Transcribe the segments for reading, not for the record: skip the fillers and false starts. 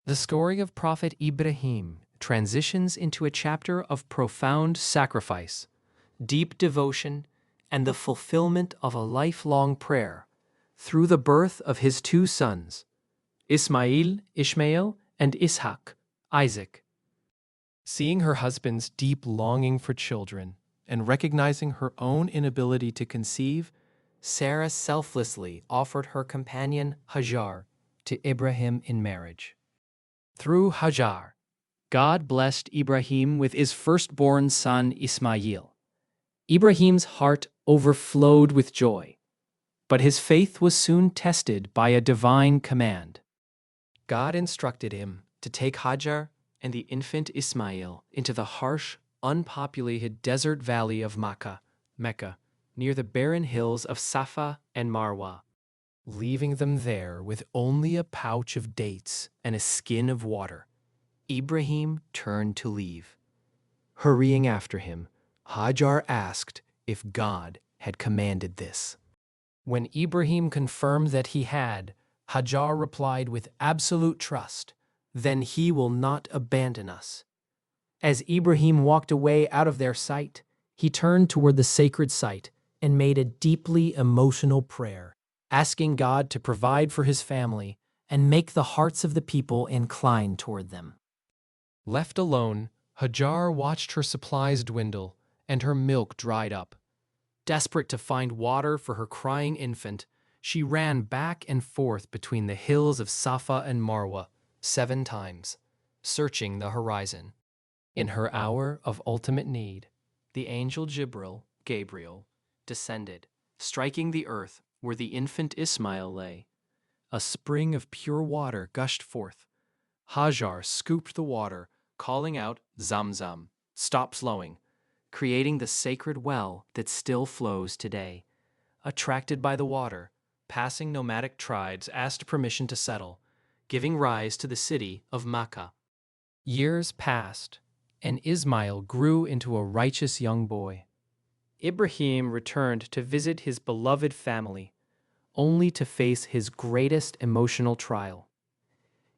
The story of Prophet Ibrahim transitions into a chapter of profound sacrifice, deep devotion, and the fulfillment of a lifelong prayer through the birth of his two sons, Ishmael, and Ishaq, Isaac. Seeing her husband's deep longing for children and recognizing her own inability to conceive, Sarah selflessly offered her companion Hajar to Ibrahim in marriage. Through Hajar, God blessed Ibrahim with his firstborn son Ismail. Ibrahim's heart overflowed with joy, but his faith was soon tested by a divine command. God instructed him to take Hajar and the infant Ismail into the harsh, unpopulated desert valley of Mecca, near the barren hills of Safa and Marwa. Leaving them there with only a pouch of dates and a skin of water, Ibrahim turned to leave. Hurrying after him, Hajar asked if God had commanded this. When Ibrahim confirmed that he had, Hajar replied with absolute trust, "Then he will not abandon us." As Ibrahim walked away out of their sight, he turned toward the sacred site and made a deeply emotional prayer, asking God to provide for his family and make the hearts of the people incline toward them. Left alone, Hajar watched her supplies dwindle and her milk dried up. Desperate to find water for her crying infant, she ran back and forth between the hills of Safa and Marwa 7 times, searching the horizon. In her hour of ultimate need, the angel Gabriel, descended, striking the earth where the infant Ismail lay. A spring of pure water gushed forth. Hajar scooped the water, calling out, "Zamzam, stop flowing," creating the sacred well that still flows today. Attracted by the water, passing nomadic tribes asked permission to settle, giving rise to the city of Mecca. Years passed, and Ismail grew into a righteous young boy. Ibrahim returned to visit his beloved family, only to face his greatest emotional trial.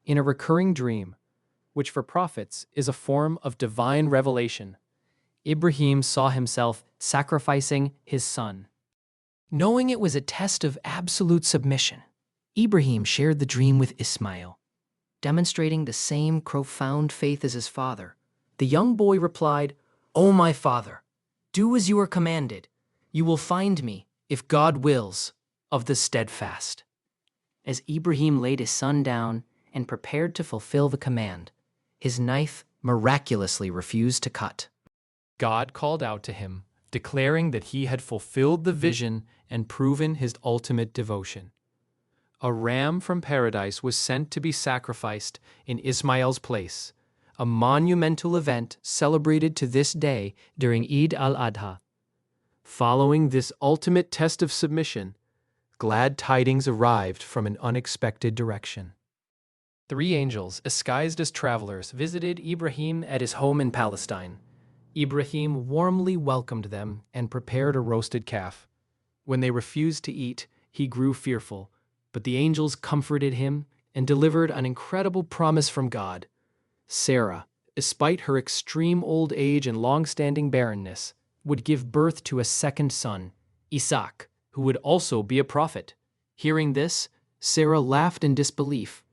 In a recurring dream, which for prophets is a form of divine revelation, Ibrahim saw himself sacrificing his son. Knowing it was a test of absolute submission, Ibrahim shared the dream with Ismail. Demonstrating the same profound faith as his father, the young boy replied, "O my father, do as you are commanded. You will find me, if God wills, of the steadfast." As Ibrahim laid his son down and prepared to fulfill the command, his knife miraculously refused to cut. God called out to him, declaring that he had fulfilled the vision and proven his ultimate devotion. A ram from paradise was sent to be sacrificed in Ismail's place, a monumental event celebrated to this day during Eid al-Adha. Following this ultimate test of submission, glad tidings arrived from an unexpected direction. 3 angels, disguised as travelers, visited Ibrahim at his home in Palestine. Ibrahim warmly welcomed them and prepared a roasted calf. When they refused to eat, he grew fearful, but the angels comforted him and delivered an incredible promise from God. Sarah, despite her extreme old age and long-standing barrenness, would give birth to a second son, Isaac, who would also be a prophet. Hearing this, Sarah laughed in disbelief,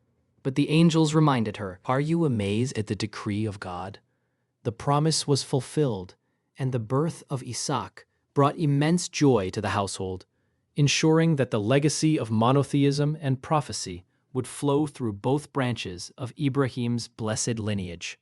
but the angels reminded her, "Are you amazed at the decree of God?" The promise was fulfilled, and the birth of Isaac brought immense joy to the household, ensuring that the legacy of monotheism and prophecy would flow through both branches of Ibrahim's blessed lineage.